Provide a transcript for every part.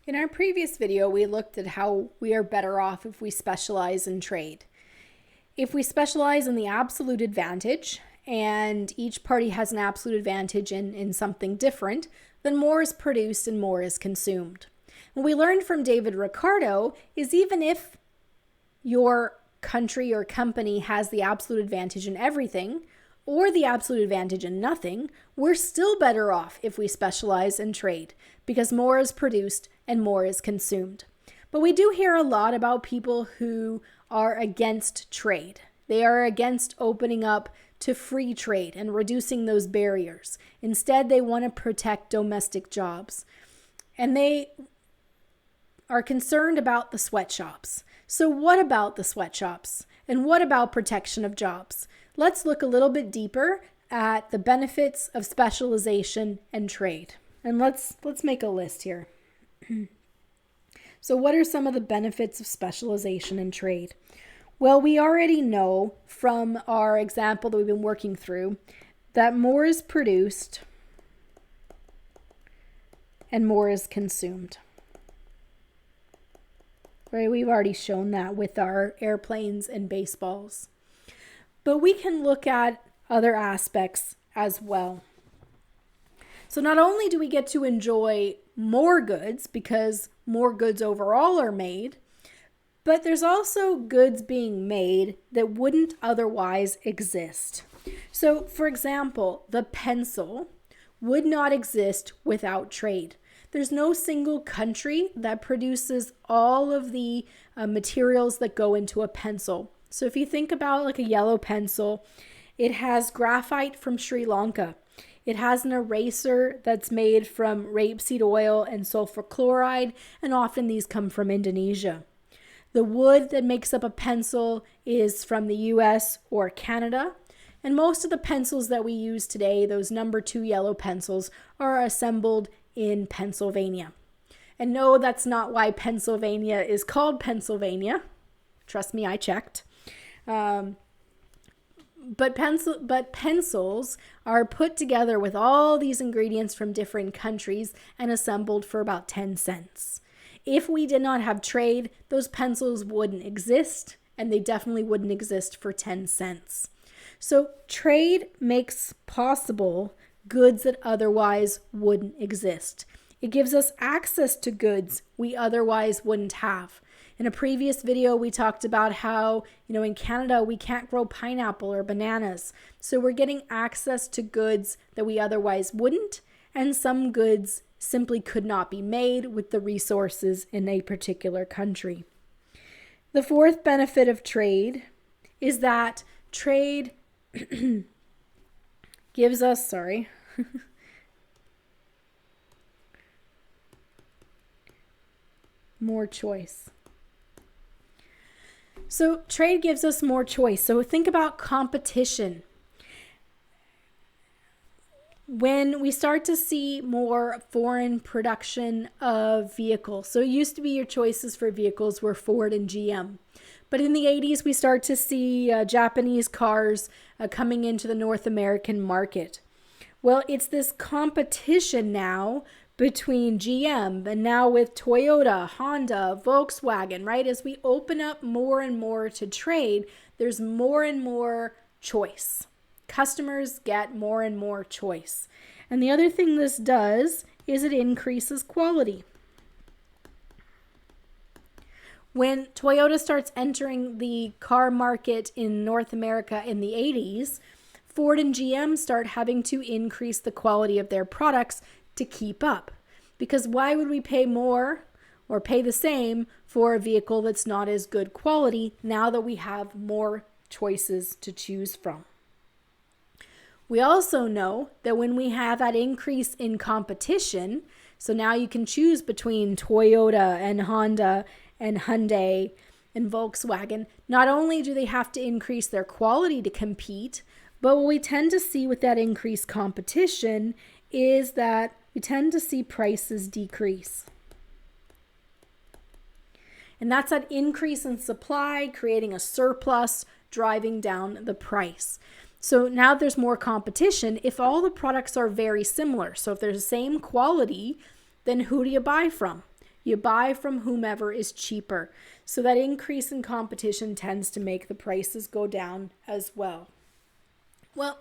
In our previous video, we looked at how we are better off if we specialize in trade. If we specialize in the absolute advantage, and each party has an absolute advantage in something different, then more is produced and more is consumed. What we learned from David Ricardo is even if your country or company has the absolute advantage in everything, or the absolute advantage in nothing, we're still better off if we specialize in trade because more is produced and more is consumed. But we do hear a lot about people who are against trade. They are against opening up to free trade and reducing those barriers. Instead, they want to protect domestic jobs. And they are concerned about the sweatshops. So what about the sweatshops? And what about protection of jobs? Let's look a little bit deeper at the benefits of specialization and trade. And let's make a list here. So what are some of the benefits of specialization and trade? Well, we already know from our example that we've been working through that more is produced and more is consumed. Right? We've already shown that with our airplanes and baseballs. But we can look at other aspects as well. So not only do we get to enjoy more goods because more goods overall are made, but there's also goods being made that wouldn't otherwise exist. So, for example, the pencil would not exist without trade. There's no single country that produces all of the materials that go into a pencil. So if you think about like a yellow pencil, it has graphite from Sri Lanka. It has an eraser that's made from rapeseed oil and sulfur chloride, and often these come from Indonesia. The wood that makes up a pencil is from the US or Canada, and most of the pencils that we use today, those number 2 yellow pencils, are assembled in Pennsylvania. And no, that's not why Pennsylvania is called Pennsylvania. Trust me, I checked. But pencils are put together with all these ingredients from different countries and assembled for about 10 cents. If we did not have trade, those pencils wouldn't exist, and they definitely wouldn't exist for 10 cents. So trade makes possible goods that otherwise wouldn't exist. It gives us access to goods we otherwise wouldn't have. In a previous video, we talked about how, in Canada, we can't grow pineapple or bananas. So we're getting access to goods that we otherwise wouldn't, and some goods simply could not be made with the resources in a particular country. The fourth benefit of trade is that trade gives us, more choice. So trade gives us more choice. So think about competition. When we start to see more foreign production of vehicles. So it used to be your choices for vehicles were Ford and GM. But in the 80s, we start to see Japanese cars coming into the North American market. Well, it's this competition now between GM and now with Toyota, Honda, Volkswagen, right? As we open up more and more to trade, there's more and more choice. Customers get more and more choice. And the other thing this does is it increases quality. When Toyota starts entering the car market in North America in the 80s, Ford and GM start having to increase the quality of their products to keep up. Because why would we pay more or pay the same for a vehicle that's not as good quality now that we have more choices to choose from? We also know that when we have that increase in competition, so now you can choose between Toyota and Honda and Hyundai and Volkswagen, not only do they have to increase their quality to compete, but what we tend to see with that increased competition is that we tend to see prices decrease. And that's that increase in supply, creating a surplus, driving down the price. So now there's more competition. If all the products are very similar, so if they're the same quality, then who do you buy from? You buy from whomever is cheaper. So that increase in competition tends to make the prices go down as well. Well,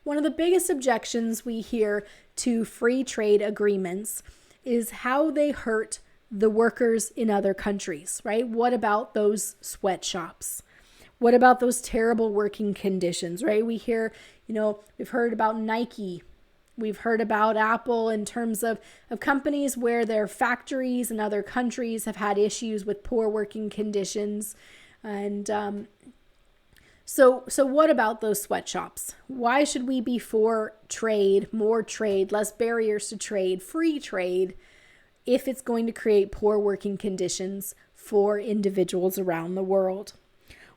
one of the biggest objections we hear to free trade agreements is how they hurt the workers in other countries, right? What about those sweatshops? What about those terrible working conditions, right? We hear, we've heard about Nike. We've heard about Apple in terms of companies where their factories in other countries have had issues with poor working conditions. And so what about those sweatshops? Why should we be for trade, more trade, less barriers to trade, free trade, if it's going to create poor working conditions for individuals around the world?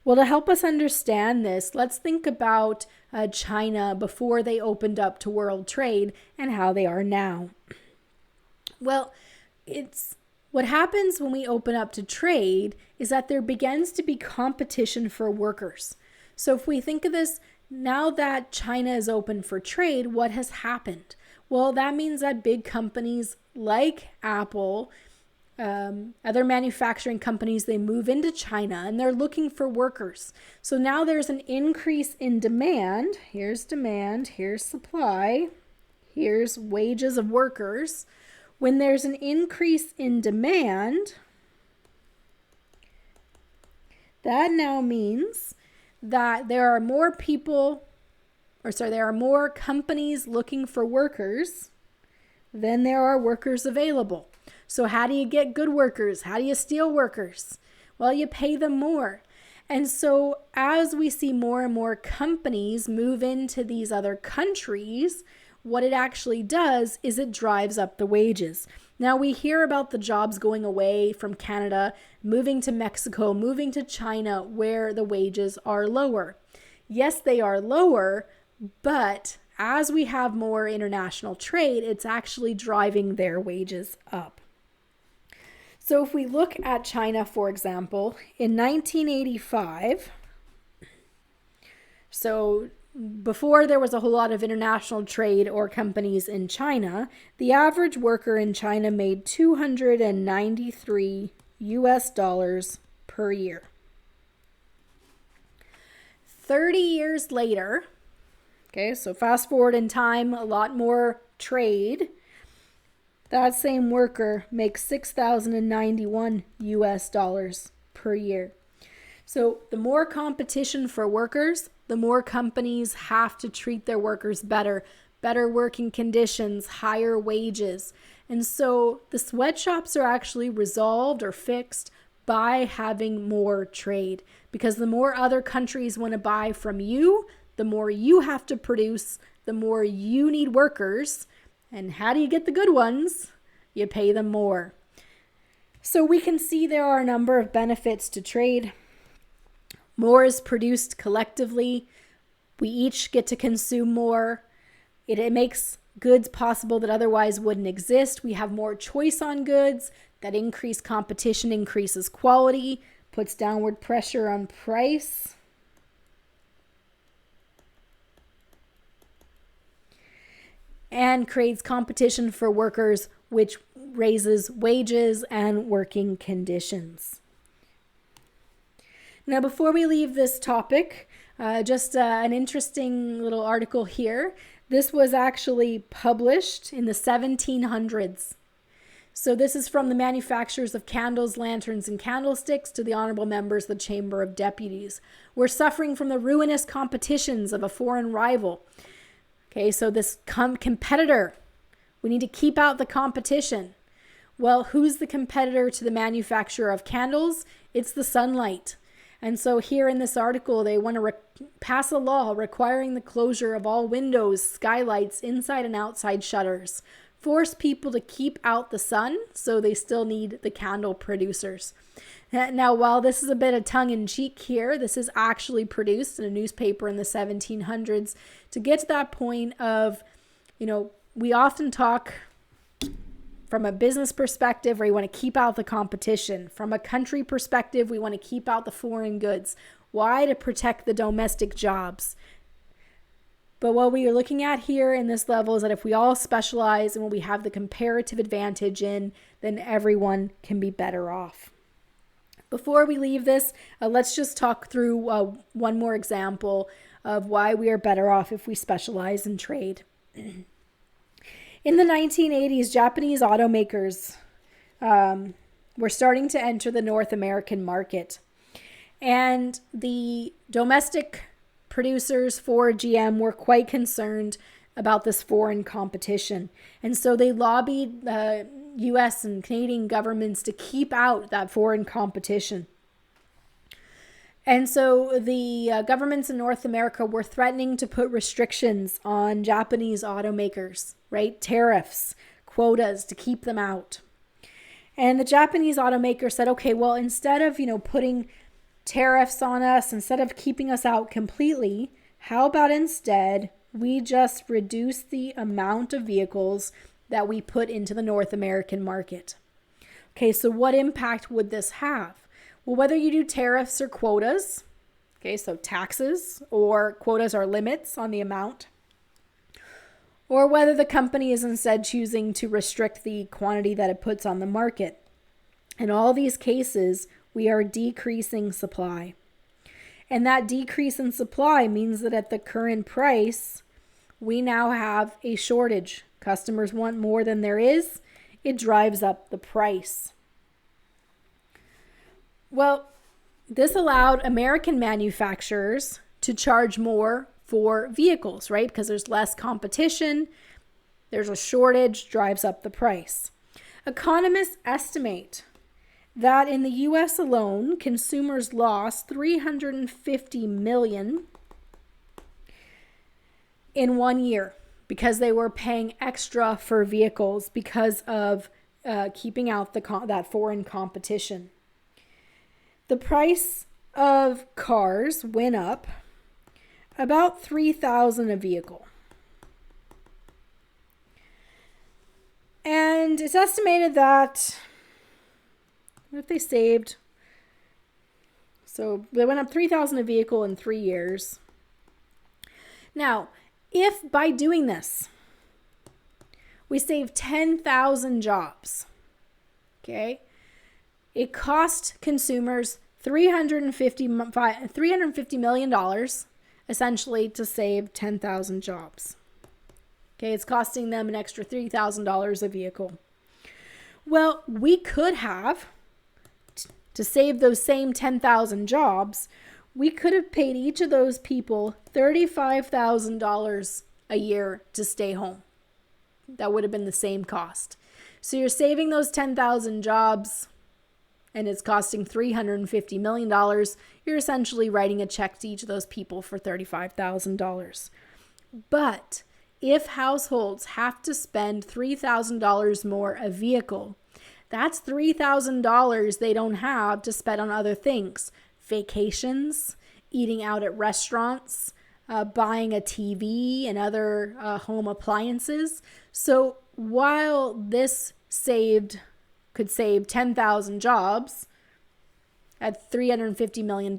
Well, to help us understand this, let's think about China before they opened up to world trade and how they are now. Well, what happens when we open up to trade is that there begins to be competition for workers. So if we think of this, now that China is open for trade, what has happened? Well, that means that big companies like Apple, other manufacturing companies, they move into China and they're looking for workers. So now there's an increase in demand. Here's demand, here's supply, here's wages of workers. When there's an increase in demand, that now means that there are more companies looking for workers than there are workers available. So how do you get good workers? How do you steal workers? Well, you pay them more. And so as we see more and more companies move into these other countries, what it actually does is it drives up the wages. Now we hear about the jobs going away from Canada, moving to Mexico, moving to China, where the wages are lower. Yes, they are lower, but as we have more international trade, it's actually driving their wages up. So if we look at China, for example, in 1985, so before there was a whole lot of international trade or companies in China, the average worker in China made $293 per year. 30 years later, okay, so fast forward in time, a lot more trade. That same worker makes $6,091 per year. So the more competition for workers, the more companies have to treat their workers better working conditions, higher wages. And so the sweatshops are actually resolved or fixed by having more trade, because the more other countries want to buy from you, the more you have to produce, the more you need workers. And how do you get the good ones? You pay them more. So we can see there are a number of benefits to trade. More is produced collectively. We each get to consume more. It makes goods possible that otherwise wouldn't exist. We have more choice on goods. That increased competition increases quality, puts downward pressure on price. And creates competition for workers, which raises wages and working conditions. Now, before we leave this topic, just an interesting little article here. This was actually published in the 1700s. So this is from the manufacturers of candles, lanterns, and candlesticks to the honorable members of the Chamber of Deputies. We're suffering from the ruinous competitions of a foreign rival. Okay, so this competitor, we need to keep out the competition. Well, who's the competitor to the manufacturer of candles? It's the sunlight. And so here in this article, they want to pass a law requiring the closure of all windows, skylights, inside and outside shutters. Force people to keep out the sun, so they still need the candle producers. Now, while this is a bit of tongue-in-cheek here, this is actually produced in a newspaper in the 1700s to get to that point of, we often talk from a business perspective where you want to keep out the competition. From a country perspective, we want to keep out the foreign goods. Why? To protect the domestic jobs. But what we are looking at here in this level is that if we all specialize and what we have the comparative advantage in, then everyone can be better off. Before we leave this, let's just talk through one more example of why we are better off if we specialize in trade. In the 1980s, Japanese automakers were starting to enter the North American market. And the domestic producers, Ford, GM, were quite concerned about this foreign competition. And so they lobbied the US and Canadian governments to keep out that foreign competition. And so the governments in North America were threatening to put restrictions on Japanese automakers, right? Tariffs, quotas to keep them out. And the Japanese automaker said, okay, well, instead of, putting tariffs on us, instead of keeping us out completely, how about instead we just reduce the amount of vehicles that we put into the North American market? Okay, so what impact would this have? Well, whether you do tariffs or quotas, okay, so taxes or quotas or limits on the amount, or whether the company is instead choosing to restrict the quantity that it puts on the market. In all these cases, we are decreasing supply. And that decrease in supply means that at the current price, we now have a shortage. Customers want more than there is. It drives up the price. Well, this allowed American manufacturers to charge more for vehicles, right? Because there's less competition, there's a shortage, drives up the price. Economists estimate that in the US alone, consumers lost $350 million in 1 year because they were paying extra for vehicles because of keeping out that foreign competition. The price of cars went up about $3,000 a vehicle. And it's estimated that if they saved, so they went up $3,000 a vehicle in 3 years. Now, if by doing this, we save 10,000 jobs, okay, it cost consumers $350 million essentially to save 10,000 jobs. Okay, it's costing them an extra $3,000 a vehicle. Well, we could have, to save those same 10,000 jobs, we could have paid each of those people $35,000 a year to stay home. That would have been the same cost. So you're saving those 10,000 jobs and it's costing $350 million. You're essentially writing a check to each of those people for $35,000. But if households have to spend $3,000 more a vehicle, that's $3,000 they don't have to spend on other things. Vacations, eating out at restaurants, buying a TV and other home appliances. So while this could save 10,000 jobs at $350 million,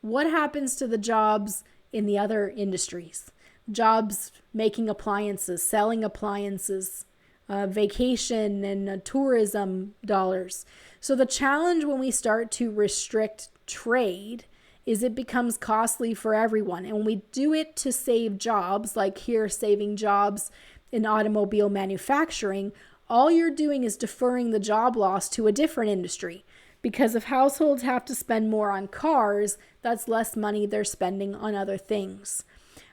what happens to the jobs in the other industries? Jobs making appliances, selling appliances, vacation and tourism dollars. So the challenge when we start to restrict trade is it becomes costly for everyone. And when we do it to save jobs, like here saving jobs in automobile manufacturing, all you're doing is deferring the job loss to a different industry. Because if households have to spend more on cars, that's less money they're spending on other things.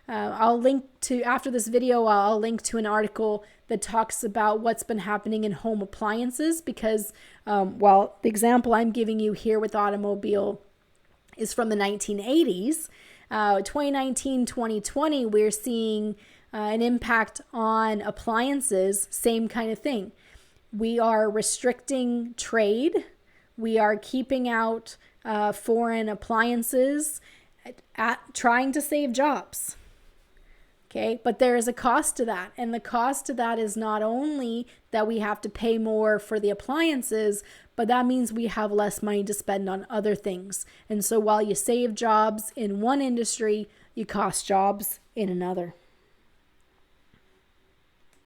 I'll link to, after this video, I'll link to an article that talks about what's been happening in home appliances because, the example I'm giving you here with automobile is from the 1980s. 2019, 2020, we're seeing an impact on appliances, same kind of thing. We are restricting trade. We are keeping out foreign appliances, trying to save jobs. Okay, but there is a cost to that. And the cost to that is not only that we have to pay more for the appliances, but that means we have less money to spend on other things. And so while you save jobs in one industry, you cost jobs in another.